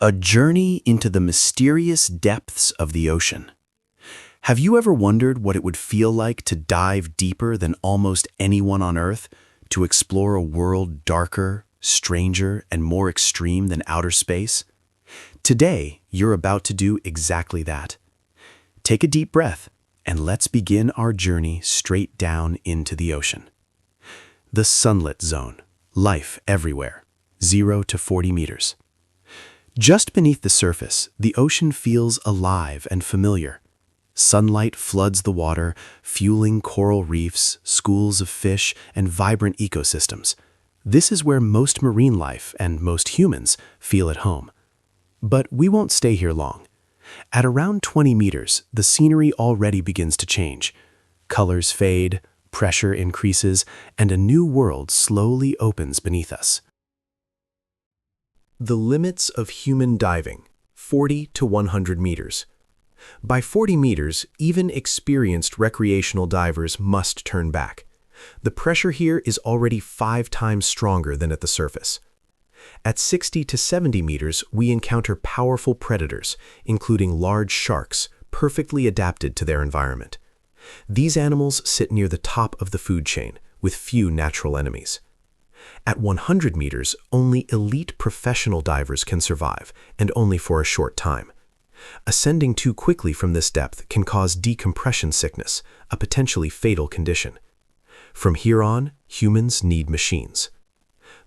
A journey into the mysterious depths of the ocean. Have you ever wondered what it would feel like to dive deeper than almost anyone on Earth, to explore a world darker, stranger, and more extreme than outer space? Today, you're about to do exactly that. Take a deep breath, and let's begin our journey straight down into the ocean. The sunlit zone. Life everywhere. 0 to 40 meters. Just beneath the surface, the ocean feels alive and familiar. Sunlight floods the water, fueling coral reefs, schools of fish, and vibrant ecosystems. This is where most marine life and most humans feel at home. But we won't stay here long. At around 20 meters, the scenery already begins to change. Colors fade, pressure increases, and a new world slowly opens beneath us. The limits of human diving, 40 to 100 meters. By 40 meters, even experienced recreational divers must turn back. The pressure here is already 5 times stronger than at the surface. At 60 to 70 meters, we encounter powerful predators, including large sharks, perfectly adapted to their environment. These animals sit near the top of the food chain, with few natural enemies. At 100 meters, only elite professional divers can survive, and only for a short time. Ascending too quickly from this depth can cause decompression sickness, a potentially fatal condition. From here on, humans need machines.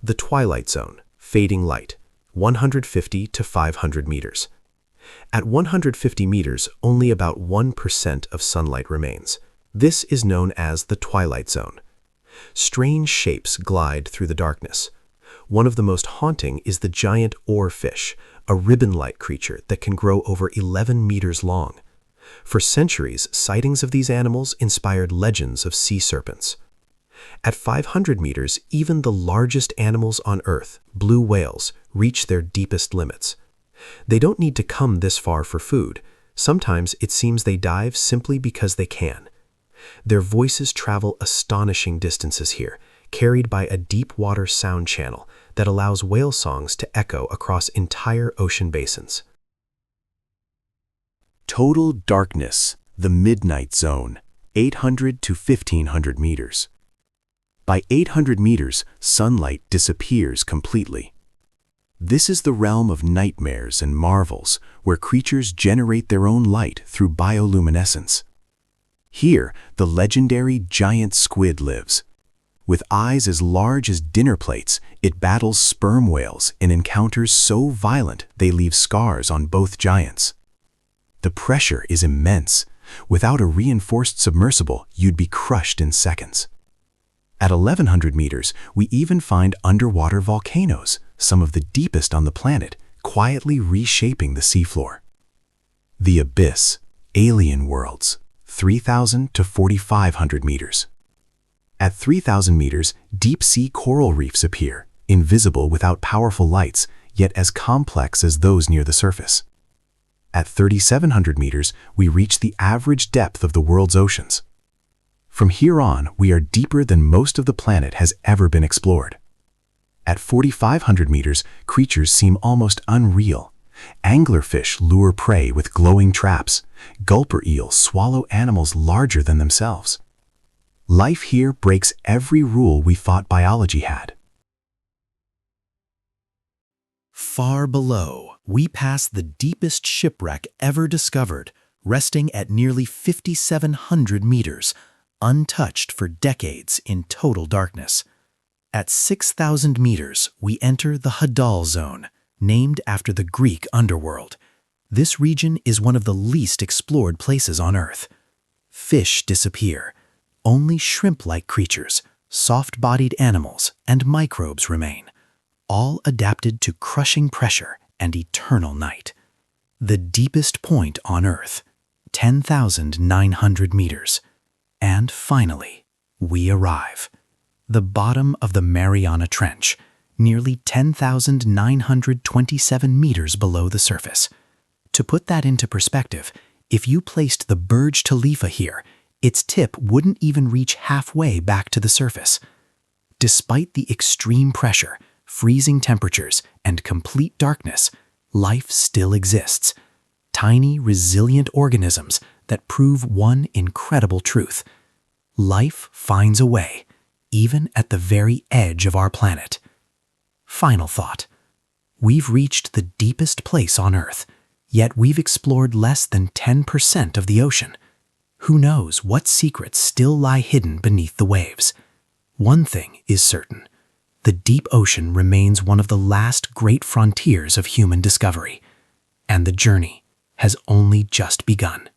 The twilight zone, fading light, 150 to 500 meters. At 150 meters, only about 1% of sunlight remains. This is known as the twilight zone. Strange shapes glide through the darkness. One of the most haunting is the giant oarfish, a ribbon-like creature that can grow over 11 meters long. For centuries, sightings of these animals inspired legends of sea serpents. At 500 meters, even the largest animals on Earth, blue whales, reach their deepest limits. They don't need to come this far for food. Sometimes it seems they dive simply because they can. Their voices travel astonishing distances here, carried by a deep-water sound channel that allows whale songs to echo across entire ocean basins. Total darkness, the midnight zone, 800 to 1500 meters. By 800 meters, sunlight disappears completely. This is the realm of nightmares and marvels, where creatures generate their own light through bioluminescence. Here, the legendary giant squid lives. With eyes as large as dinner plates, it battles sperm whales in encounters so violent they leave scars on both giants. The pressure is immense. Without a reinforced submersible, you'd be crushed in seconds. At 1100 meters, we even find underwater volcanoes, some of the deepest on the planet, quietly reshaping the seafloor. The abyss, alien worlds, 3,000 to 4,500 meters. At 3,000 meters, deep-sea coral reefs appear, invisible without powerful lights, yet as complex as those near the surface. At 3,700 meters, we reach the average depth of the world's oceans. From here on, we are deeper than most of the planet has ever been explored. At 4,500 meters, creatures seem almost unreal. Anglerfish lure prey with glowing traps. Gulper eels swallow animals larger than themselves. Life here breaks every rule we thought biology had. Far below, we pass the deepest shipwreck ever discovered, resting at nearly 5,700 meters, untouched for decades in total darkness. At 6,000 meters, we enter the hadal zone, named after the Greek underworld. This region is one of the least explored places on Earth. Fish disappear. Only shrimp-like creatures, soft-bodied animals, and microbes remain, all adapted to crushing pressure and eternal night. The deepest point on Earth, 10,900 meters. And finally, we arrive. The bottom of the Mariana Trench, nearly 10,927 meters below the surface. To put that into perspective, if you placed the Burj Khalifa here, its tip wouldn't even reach halfway back to the surface. Despite the extreme pressure, freezing temperatures, and complete darkness, life still exists. Tiny, resilient organisms that prove one incredible truth. Life finds a way, even at the very edge of our planet. Final thought. We've reached the deepest place on Earth, yet we've explored less than 10% of the ocean. Who knows what secrets still lie hidden beneath the waves? One thing is certain. The deep ocean remains one of the last great frontiers of human discovery, and the journey has only just begun.